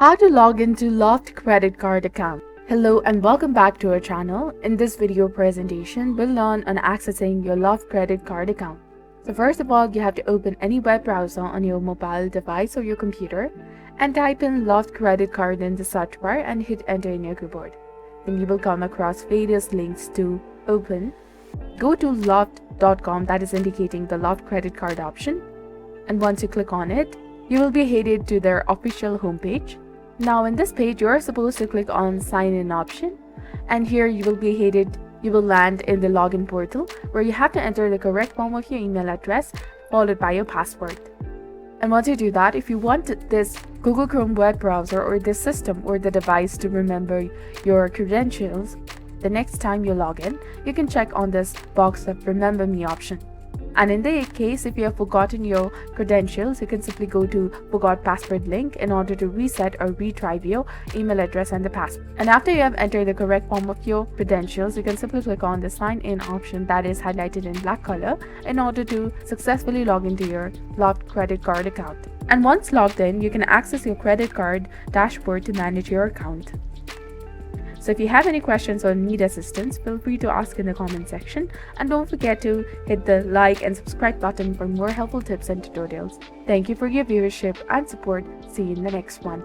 How to log into Loft credit card account. Hello and welcome back to our channel. In this video presentation, we'll learn on accessing your Loft credit card account. So first of all, you have to open any web browser on your mobile device or your computer and type in Loft credit card in the search bar and hit enter in your keyboard. Then you will come across various links to open. Go to loft.com, that is indicating the Loft credit card option. And once you click on it, you will be headed to their official homepage. Now in this page, you are supposed to click on sign in option, and here you will land in the login portal where you have to enter the correct form of your email address followed by your password. And once you do that, if you want this Google Chrome web browser or this system or the device to remember your credentials, the next time you log in, you can check on this box of remember me option. And in the case, if you have forgotten your credentials, you can simply go to forgot password link in order to reset or retrieve your email address and the password. And after you have entered the correct form of your credentials, you can simply click on the sign in option that is highlighted in black color in order to successfully log into your Loft credit card account. And once logged in, you can access your credit card dashboard to manage your account. So if you have any questions or need assistance, feel free to ask in the comment section, and don't forget to hit the like and subscribe button for more helpful tips and tutorials. Thank you for your viewership and support. See you in the next one.